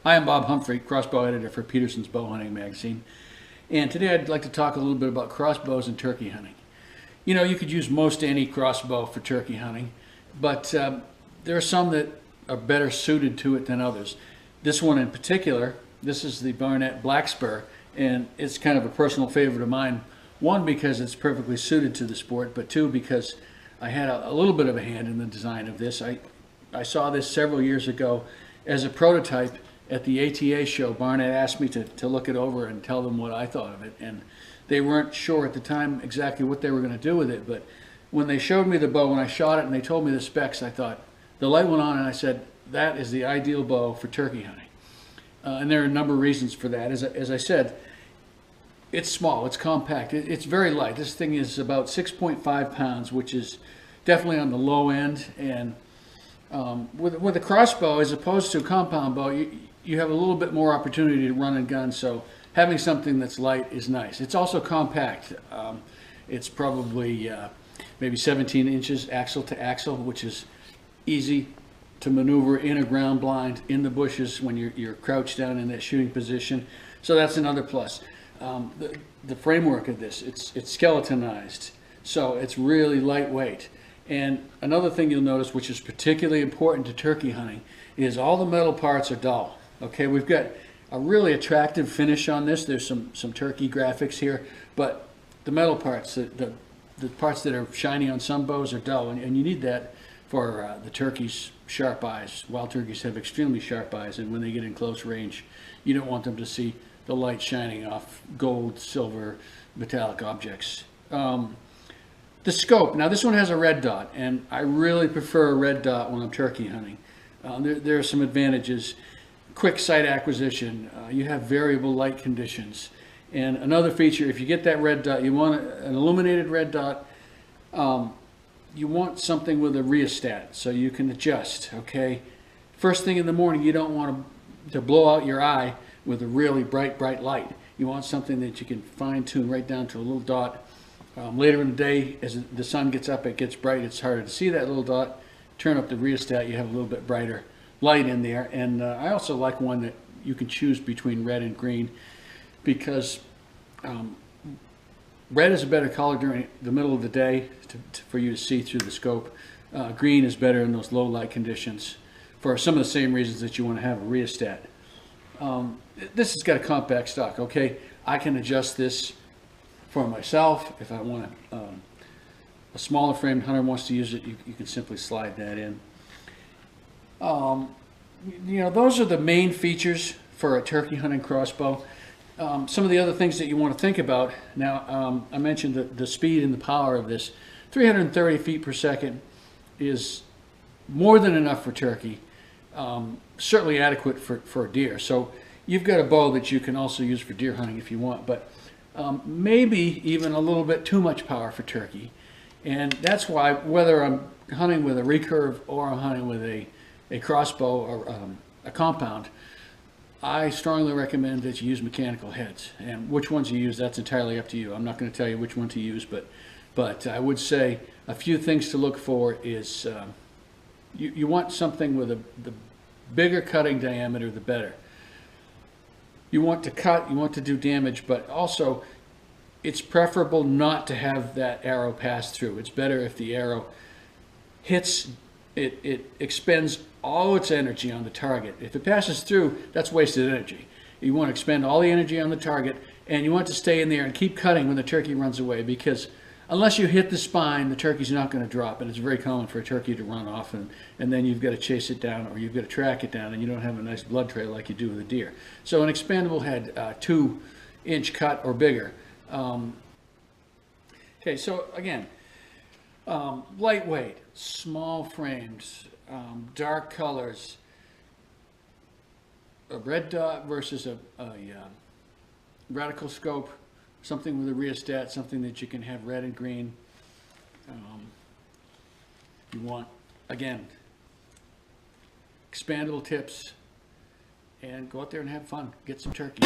Hi, I'm Bob Humphrey, crossbow editor for Petersen's Bowhunting magazine. And today I'd like to talk a little bit about crossbows and turkey hunting. You know, you could use most any crossbow for turkey hunting, but there are some that are better suited to it than others. This one in particular, this is the Barnett Black Spur, and it's kind of a personal favorite of mine. One, because it's perfectly suited to the sport, but two, because I had a little bit of a hand in the design of this. I saw this several years ago as a prototype at the ATA show. Barnett asked me to look it over and tell them what I thought of it, and they weren't sure at the time exactly what they were going to do with it, but when they showed me the bow, when I shot it and they told me the specs, I thought, the light went on and I said, that is the ideal bow for turkey hunting. And there are a number of reasons for that. As I said, it's small, it's compact, it's very light. This thing is about 6.5 pounds, which is definitely on the low end, and with a crossbow, as opposed to a compound bow, you have a little bit more opportunity to run and gun, so having something that's light is nice. It's also compact. It's probably maybe 17 inches axle to axle, which is easy to maneuver in a ground blind, in the bushes when you're crouched down in that shooting position. So that's another plus. The framework of this, it's skeletonized, so it's really lightweight. And another thing you'll notice, which is particularly important to turkey hunting, is all the metal parts are dull. Okay, we've got a really attractive finish on this. There's some turkey graphics here, but the metal parts, the parts that are shiny on some bows are dull, and you need that for the turkey's sharp eyes. Wild turkeys have extremely sharp eyes, and when they get in close range, you don't want them to see the light shining off gold, silver, metallic objects. The scope. Now this one has a red dot, and I really prefer a red dot when I'm turkey hunting. There are some advantages. Quick sight acquisition. You have variable light conditions. And another feature, if you get that red dot, you want an illuminated red dot, you want something with a rheostat so you can adjust, okay? First thing in the morning, you don't want to blow out your eye with a really bright light. You want something that you can fine tune right down to a little dot. Later in the day, as the sun gets up, it gets bright, it's harder to see that little dot. Turn up the rheostat, you have a little bit brighter light in there. And I also like one that you can choose between red and green, because red is a better color during the middle of the day for you to see through the scope. Green is better in those low light conditions for some of the same reasons that you want to have a rheostat. This has got a compact stock, okay? I can adjust this for myself. If I want a smaller framed hunter wants to use it, you can simply slide that in. You know, those are the main features for a turkey hunting crossbow. Some of the other things that you want to think about. Now, I mentioned the speed and the power of this. 330 feet per second is more than enough for turkey. Certainly adequate for deer. So you've got a bow that you can also use for deer hunting if you want, but maybe even a little bit too much power for turkey. And that's why, whether I'm hunting with a recurve or I'm hunting with a crossbow or a compound, I strongly recommend that you use mechanical heads. And which ones you use, that's entirely up to you. I'm not going to tell you which one to use, but I would say a few things to look for is you want something with the bigger cutting diameter, the better. You want to cut, you want to do damage, but also it's preferable not to have that arrow pass through. It's better if the arrow hits, it expends all its energy on the target. If it passes through, that's wasted energy. You want to expend all the energy on the target, and you want to stay in there and keep cutting when the turkey runs away, because unless you hit the spine, the turkey's not going to drop, and it's very common for a turkey to run off, and then you've got to chase it down, or you've got to track it down, and you don't have a nice blood trail like you do with a deer. So an expandable head, 2-inch cut or bigger. Okay, so again, lightweight, small frames, dark colors, a red dot versus a radical scope, something with a rheostat, something that you can have red and green. You want, again, expandable tips, and go out there and have fun. Get some turkey.